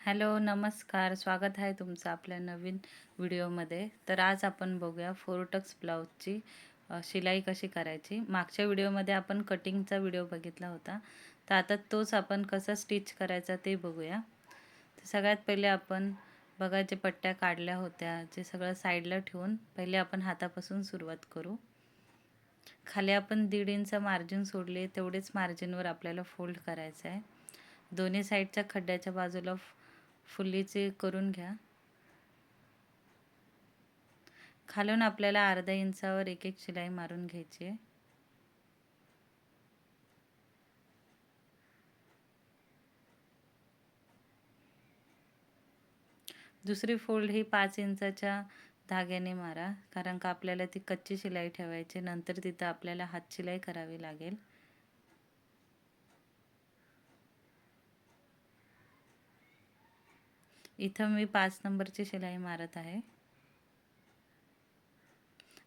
Hello, नमस्कार. स्वागत आहे तुमचं आपल्या नवीन व्हिडिओमध्ये. तर आज आपण बघूया फोर ब्लाऊजची शिलाई कशी करायची. मागच्या व्हिडिओमध्ये आपण कटिंगचा व्हिडिओ बघितला होता. तर आता तोच आपण कसा स्टिच करायचा ते बघूया. तर सगळ्यात पहिले आपण बघा जे पट्ट्या काढल्या होत्या, जे सगळं साईडला ठेवून पहिले आपण हातापासून सुरुवात करू. खाली आपण 1.5 इंच मार्जिन सोडले, तेवढेच मार्जिनवर आपल्याला फोल्ड करायचं आहे. दोन्ही साईडच्या खड्ड्याच्या बाजूला फुलीचे करून घ्या. खालून आपल्याला अर्धा इंचावर एक एक शिलाई मारून घ्यायची आहे. दुसरी फोल्ड ही 5 इंचाच्या धाग्याने मारा, कारण का आपल्याला ती कच्ची शिलाई ठेवायची, नंतर तिथं आपल्याला हात शिलाई करावी लागेल. इथं मी 5 नंबरची शिलाई मारत आहे.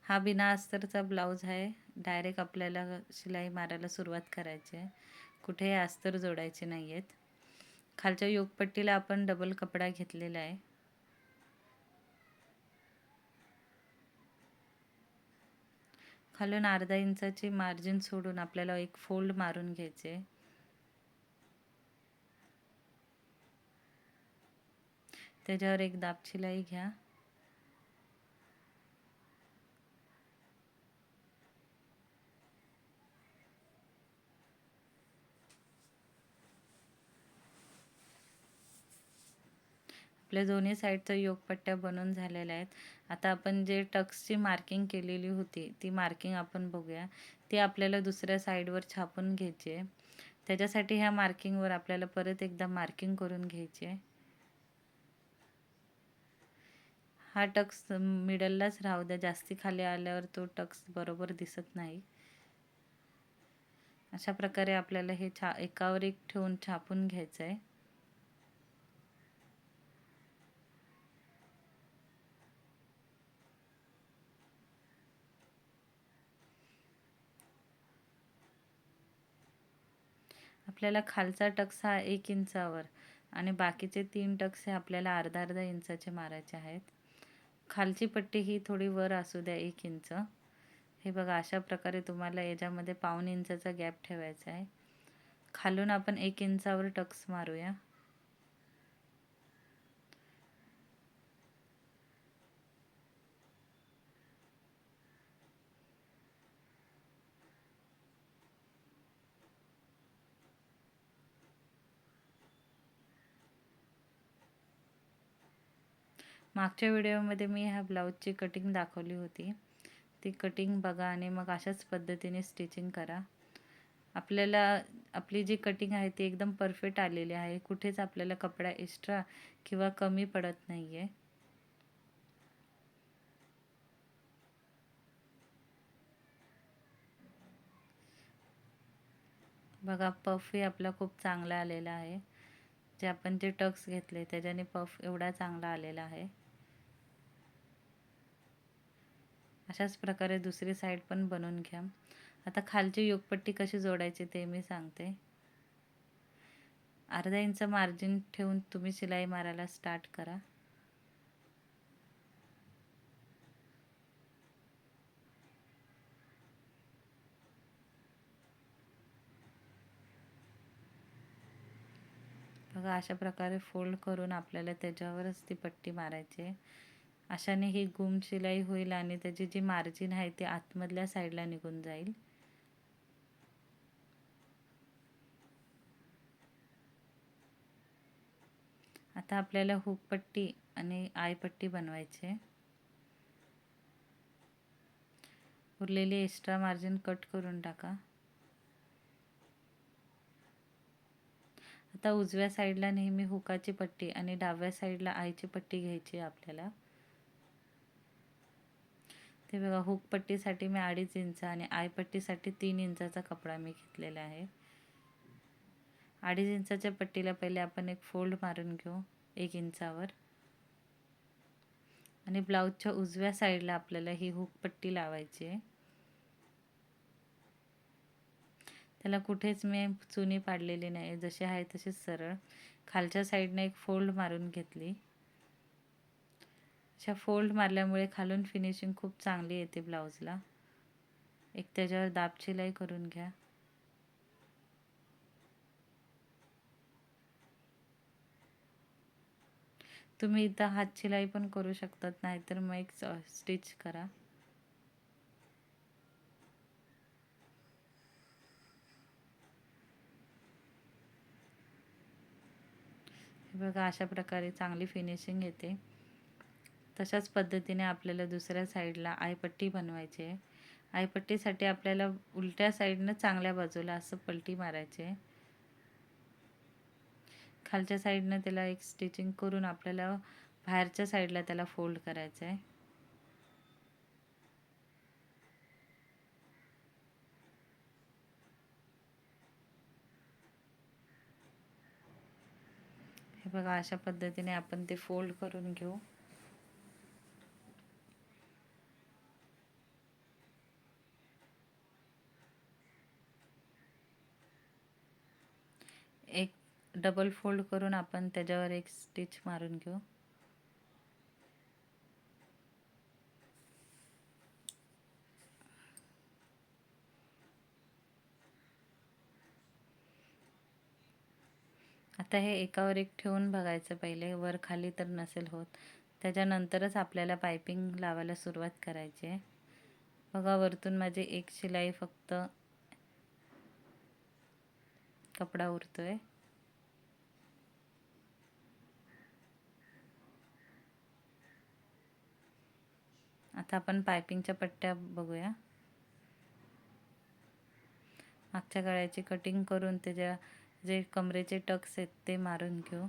हा बिना अस्तरचा ब्लाऊज आहे. डायरेक्ट आपल्याला शिलाई मारायला सुरुवात करायची आहे. कुठेही अस्तर जोडायचे नाही आहेत. खालच्या योगपट्टीला आपण डबल कपडा घेतलेला आहे. खालून अर्धा इंचाची मार्जिन सोडून आपल्याला एक फोल्ड मारून घ्यायचे. त्याच्यावर एक दाब शिलाई घ्या. आपल्या दोन्ही साईडच्या योगपट्ट्या बनवून झालेल्या आहेत. आता आपण जे टक्सची मार्किंग केलेली होती ती मार्किंग आपण बघूया. ती आपल्याला दुसऱ्या साईडवर छापून घ्यायची आहे. त्याच्यासाठी ह्या मार्किंगवर आपल्याला परत एकदा मार्किंग करून घ्यायची आहे. हा टक्स मिडललाच राहू द्या, जास्ती खाली आल्यावर तो टक्स बरोबर दिसत नाही. अशा प्रकारे आपल्याला हे एकावर एक ठेवून छापून घ्यायचं आहे. आपल्याला खालचा टक्स हा 1 इंचावर आणि बाकीचे 3 टक्स हे आपल्याला अर्धा अर्धा इंचाचे मारायचे आहेत. खालची पट्टी ही थोडी वर असू द्या 1 इंच. हे बघा, अशा प्रकारे तुम्हाला याच्यामध्ये पाऊण इंचाचा गॅप ठेवायचा आहे. खालून आपण 1 इंचावर टक्स मारूया. मागच्या व्हिडिओमध्ये मी ह्या ब्लाऊजची कटिंग दाखवली होती. ती कटिंग बघा आणि मग अशाच पद्धतीने स्टिचिंग करा. आपल्याला आपली जी कटिंग आहे ती एकदम परफेक्ट आलेली आहे. कुठेच आपल्याला कपडा एक्स्ट्रा किंवा कमी पडत नाही आहे. बघा, पफही आपला खूप चांगला आलेला आहे. जे आपण जे टक्स घेतले त्याच्याने पफ एवढा चांगला आलेला आहे. अशाच प्रकारे दुसरी साईड पण बनवून घ्या. आता खालची योगपट्टी कशी जोडायची ते मी सांगते. अर्धा इंच मार्जिन ठेवून तुम्ही शिलाई मारायला स्टार्ट करा. बघा, अशा प्रकारे फोल्ड करून आपल्याला त्याच्यावरच ती पट्टी मारायची आहे. अशाने ही गुम शिलाई होईल आणि त्याची जी मार्जिन आहे ती आतमधल्या साईडला निघून जाईल. आता आपल्याला हुक पट्टी आणि आय पट्टी बनवायची आहे. उरलेली एक्स्ट्रा मार्जिन कट करून टाका. आता उजव्या साईडला नेहमी हुकाची पट्टी आणि डाव्या साईडला आयची पट्टी घ्यायची आहे आपल्याला. ते बघा, हुक पट्टीसाठी मी 2.5 इंच आणि आय पट्टीसाठी 3 इंचाचा कपडा मी घेतलेला आहे. 2.5 इंचाच्या पट्टीला पहिले आपण एक फोल्ड मारून घेऊ 1 इंचावर आणि ब्लाऊजच्या उजव्या साईडला आपल्याला ही हुक पट्टी लावायची आहे. त्याला कुठेच मी चुनी पाडलेली नाही, जशी आहे तशीच सरळ खालच्या साईडने एक फोल्ड मारून घेतली. अशा फोल्ड मारल्यामुळे खालून फिनिशिंग खूप चांगली येते ब्लाऊजला. एक त्याच्यावर दाब शिलाई करून घ्या. तुम्ही इथं हात शिलाई पण करू शकतात, नाहीतर मग एक स्टिच करा. हे बघा, अशा प्रकारे चांगली फिनिशिंग येते. तशाच पद्धतीने आपल्याला दुसऱ्या साईडला आयपट्टी बनवायची आहे. आयपट्टीसाठी आपल्याला उलट्या साईडनं चांगल्या बाजूला असं पलटी मारायची आहे. खालच्या साईडनं त्याला एक स्टिचिंग करून आपल्याला बाहेरच्या साईडला त्याला फोल्ड करायचं आहे. हे बघा, अशा पद्धतीने आपण ते फोल्ड करून घेऊ. एक डबल फोल्ड करून आपण त्याच्यावर एक स्टिच मारून घेऊ. आता हे एकावर एक ठेवून बघायचं, पहिले वर खाली तर नसेल होत. त्याच्यानंतरच आपल्याला पायपिंग लावायला सुरुवात करायची आहे. बघा, वरतून माझी एक शिलाई फक्त कपडा उरतोय. आता आपण पायपिंगच्या पट्ट्या बघूया. मागच्या गळ्याची कटिंग करून त्याच्या जे कमरेचे टक्स आहेत ते मारून घेऊ.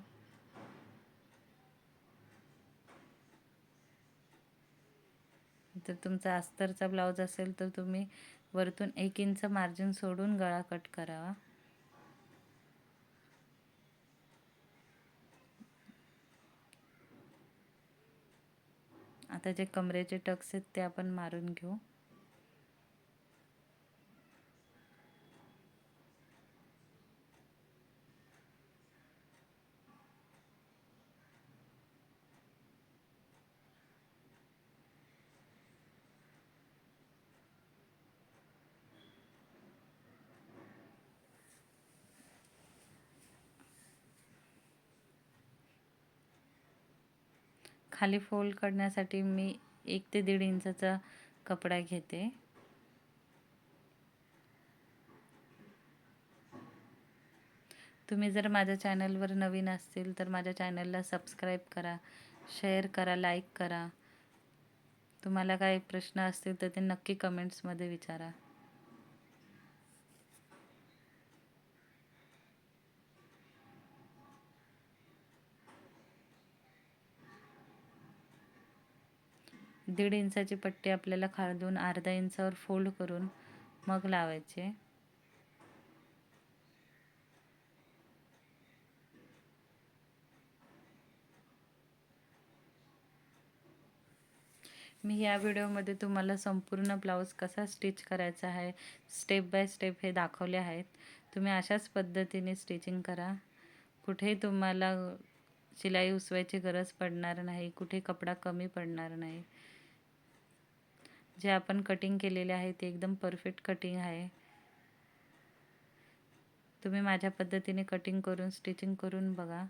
जर तुमचा अस्तरचा ब्लाऊज असेल तर तुम्ही वरतून 1 इंच मार्जिन सोडून गळा कट करावा. आता जे कमरेचे टक्स आहेत ते आपण मारून घेऊ. खाली फोल्ड करण्यासाठी मी 1 ते 1.5 इंचाचा कपडा घेते. तुम्ही जर माझ्या चॅनलवर नवीन असतील तर माझ्या चॅनलला सबस्क्राईब करा, शेअर करा, लाईक करा. तुम्हाला काही प्रश्न असतील तर ते नक्की कमेंट्समध्ये विचारा. दीड इंचाची पट्टी आपल्याला खालून अर्धा इंचावर फोल्ड करून मग लावायचे. मी या व्हिडिओमध्ये तुम्हाला संपूर्ण ब्लाऊज कसा स्टिच करायचा आहे स्टेप बाय स्टेप हे दाखवले आहेत. तुम्ही अशाच पद्धतीने स्टिचिंग करा. कुठेही तुम्हाला शिलाई उसवायची गरज पडणार नाही, कुठे कपडा कमी पडणार नाही. जे आपण कटिंग केलेले आहे ते एकदम परफेक्ट कटिंग आहे. तुम्ही माझ्या पद्धतीने कटिंग करून स्टिचिंग करून बघा.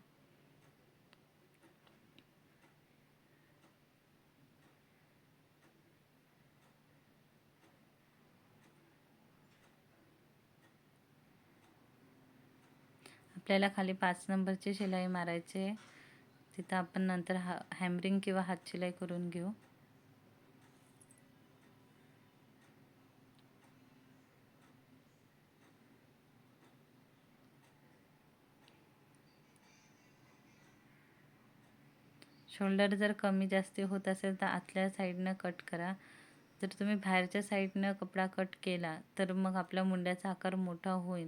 आपल्याला खाली 5 नंबरची शिलाई मारायची आहे. तिथं आपण नंतर हॅमरिंग किंवा हात शिलाई करून घेऊ. शोल्डर जर कमी जास्त होत असेल तर आतल्या साईडनं कट करा. जर तुम्ही बाहेरच्या साईडनं कपडा कट केला तर मग आपल्या मुंड्याचा आकार मोठा होईल,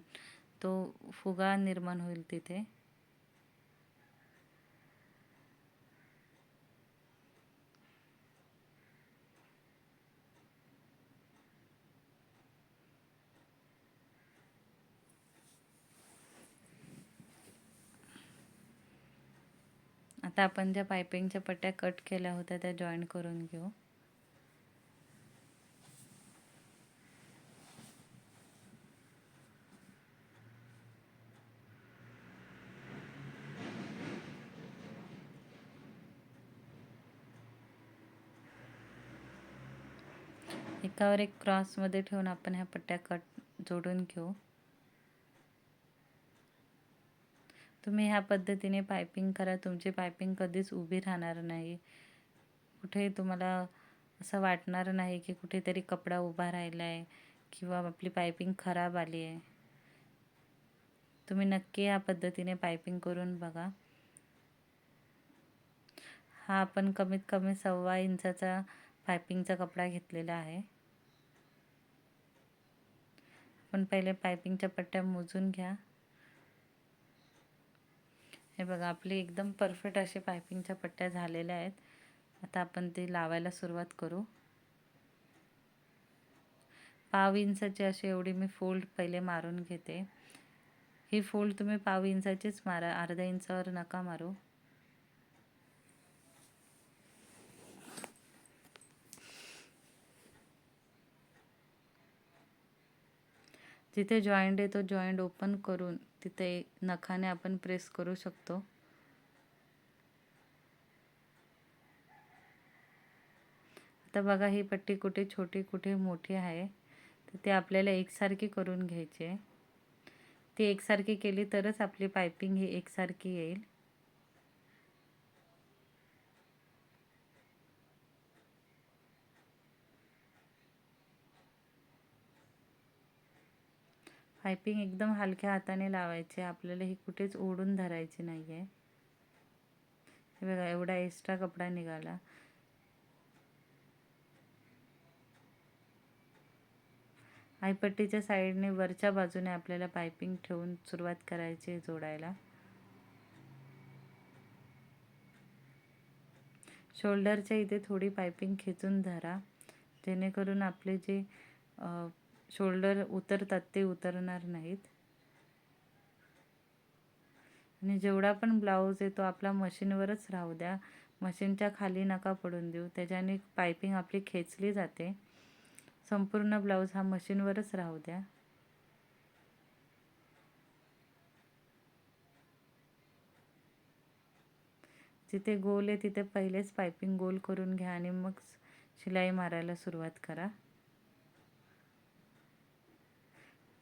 तो फुगा निर्माण होईल तिथे. आता आपण ज्या पायपिंगच्या पट्ट्या कट केल्या होत्या त्या जॉईन करून घेऊ. एकावर एक क्रॉसमध्ये ठेवून आपण ह्या पट्ट्या जोडून घेऊ. तुम्ही ह्या पद्धतीने पायपिंग करा. तुमची पायपिंग कधीच उभी राहणार नाही. कुठे तुम्हाला असं वाटणार नाही की कुठेतरी कपडा उभा राहिला आहे किंवा आपली पायपिंग खराब आली आहे. तुम्ही नक्की ह्या पद्धतीने पायपिंग करून बघा. हा आपण कमीत कमी 1.25 इंचाचा पायपिंगचा कपडा घेतलेला आहे. आपण पहिले पायपिंगच्या पट्ट्या मोजून घ्या. हे बघा, आपली एकदम परफेक्ट अशी पायपिंगच्या पट्ट्या झालेल्या आहेत. आता आपण ते लावायला सुरुवात करू. 1/2 इंचाची अशी एवढी मी फोल्ड पहिले मारून घेते. ही फोल्ड तुम्ही 1/2 इंचाचीच मारा, अर्ध्या इंचावर नका मारू. जिथे जॉईंट आहे तो जॉईंट ओपन करून तिथे नखाने आपण प्रेस करू शकतो. आता बघा, ही पट्टी कुठे छोटी कुठे मोठी आहे, तर ते आपल्याला एकसारखी करून घ्यायची आहे. ती एकसारखी केली तरच आपली पायपिंग ही एकसारखी येईल. पायपिंग एकदम हलक्या हाताने लावायची. आपल्याला ही कुठेच ओढून धरायची नाही आहे. हे बघा, एवढा एक्स्ट्रा कपडा निघाला. आईपट्टीच्या साईडने वरच्या बाजूने आपल्याला पायपिंग ठेवून सुरुवात करायची आहे जोडायला. शोल्डरच्या इथे थोडी पायपिंग खेचून धरा, जेणेकरून आपले जे शोल्डर उतरतात ते उतरणार नाहीत. आणि जेवढा पण ब्लाऊज आहे तो आपला मशीनवरच राहू द्या. मशीनच्या खाली नका पडून देऊ, त्याच्याने पायपिंग आपली खेचली जाते. संपूर्ण ब्लाऊज हा मशीनवरच राहू द्या. जिथे गोल आहे तिथे पहिलेच पायपिंग गोल करून घ्या आणि मग शिलाई मारायला सुरुवात करा.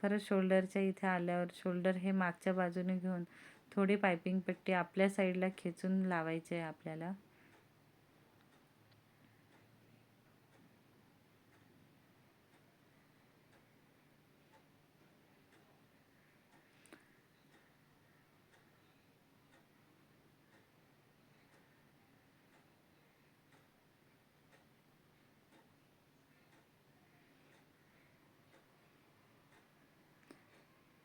परत शोल्डरच्या इथे आल्यावर शोल्डर हे मागच्या बाजूने घेऊन थोडी पायपिंग पट्टी आपल्या साईडला खेचून लावायची आहे आपल्याला.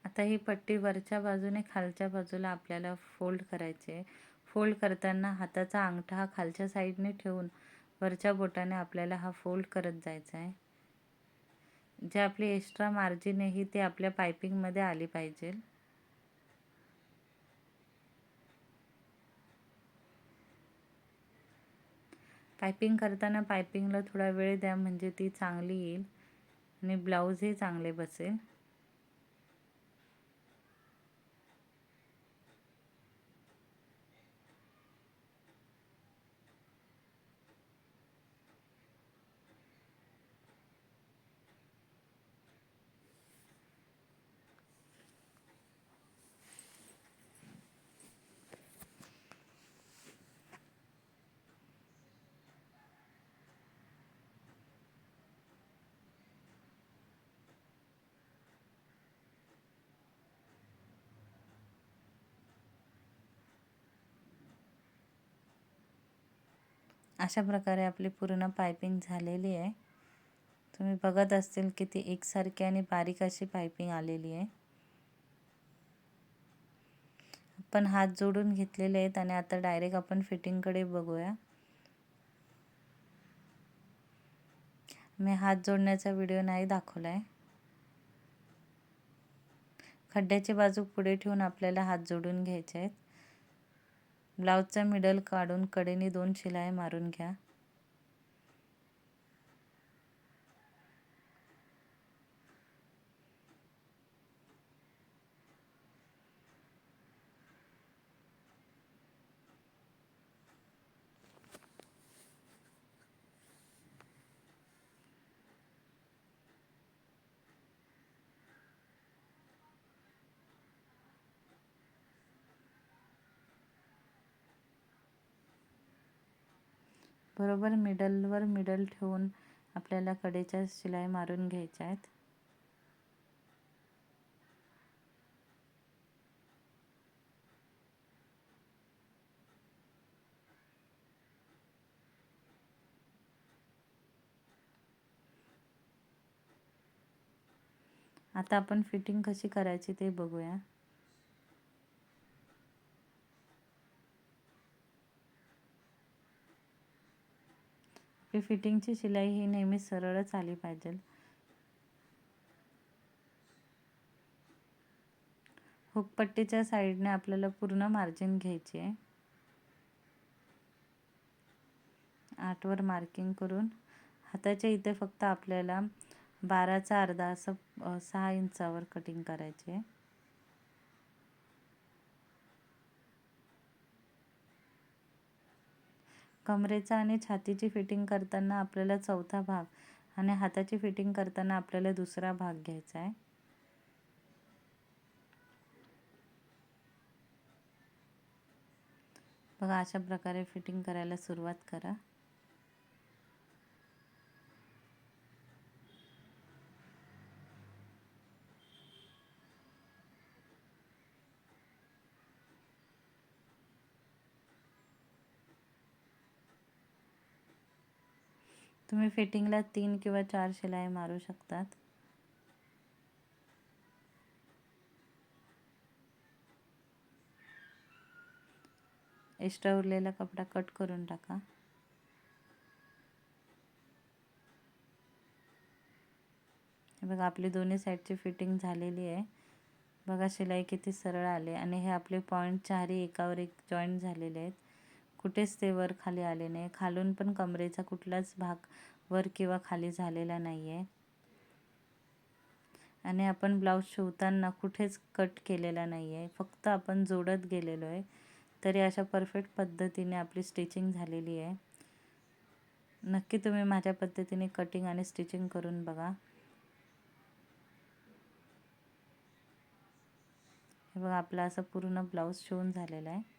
आता ही पट्टी वरच्या बाजूने खालच्या बाजूला आपल्याला फोल्ड करायची आहे. फोल्ड करताना हाताचा अंगठा हा खालच्या साईडने ठेवून वरच्या बोटाने आपल्याला हा फोल्ड करत जायचा आहे. जे आपली एक्स्ट्रा मार्जिन आहे ती आपल्या पायपिंगमध्ये आली पाहिजे. पायपिंग करताना पायपिंगला थोडा वेळ द्या, म्हणजे ती चांगली येईल आणि ब्लाऊजही चांगले बसेल. अशा प्रकारे आपली पूर्ण पायपिंग झालेली आहे. तुम्ही बघत असतील की ती एकसारखी आणि बारीक अशी पायपिंग आलेली आहे. आपण हात जोडून घेतलेले आहेत आणि आता डायरेक्ट आपण फिटिंगकडे बघूया. मी हात जोडण्याचा व्हिडिओ नाही दाखवलाय. खड्ड्याची बाजू पुढे ठेवून आपल्याला हात जोडून घ्यायचे आहेत. ब्लाऊजचा मिडल काढून कडेने 2 शिलाई मारून घ्या. बरोबर मिडलवर मिडल ठेवून आपल्याला कडेच्या शिलाई मारून घ्यायच्या आहेत. आता आपण फिटिंग कशी करायची ते बघूया. आपली फिटिंगची शिलाई ही नेहमी सरळच आली पाहिजे. हुकपट्टीच्या साईडने आपल्याला पूर्ण मार्जिन घ्यायची आहे. 8 वर मार्किंग करून हाताच्या इथे फक्त आपल्याला 12चा अर्धा असं 6 इंचावर कटिंग करायची आहे. कमरेचा आणि छातीची फिटिंग करताना आपल्याला चौथा भाग आणि हाताची फिटिंग करताना आपल्याला दुसरा भाग घ्यायचा आहे. बघा, अशा प्रकारे फिटिंग करायला सुरुवात करा. तुम्ही फिटिंगला 3 किंवा 4 शिलाई मारू शकतात. एक्स्ट्रा उरलेला कपडा कट करून टाका. बघा, आपली दोन्ही साईडची फिटिंग झालेली आहे. बघा शिलाई किती सरळ आले आणि हे आपले पॉईंट चारही एकावर एक जॉईंट झालेले आहेत. कुठेच ते वर खाली आले नाही. खालून पण कमरेचा कुठलाच भाग वर किंवा खाली झालेला नाही आहे. आणि आपण ब्लाऊज शिवताना कुठेच कट केलेला नाही आहे, फक्त आपण जोडत गेलेलो आहे. तरी अशा परफेक्ट पद्धतीने आपली स्टिचिंग झालेली आहे. नक्की तुम्ही माझ्या पद्धतीने कटिंग आणि स्टिचिंग करून बघा. हे बघा, आपला असं पूर्ण ब्लाऊज शिवून झालेला आहे.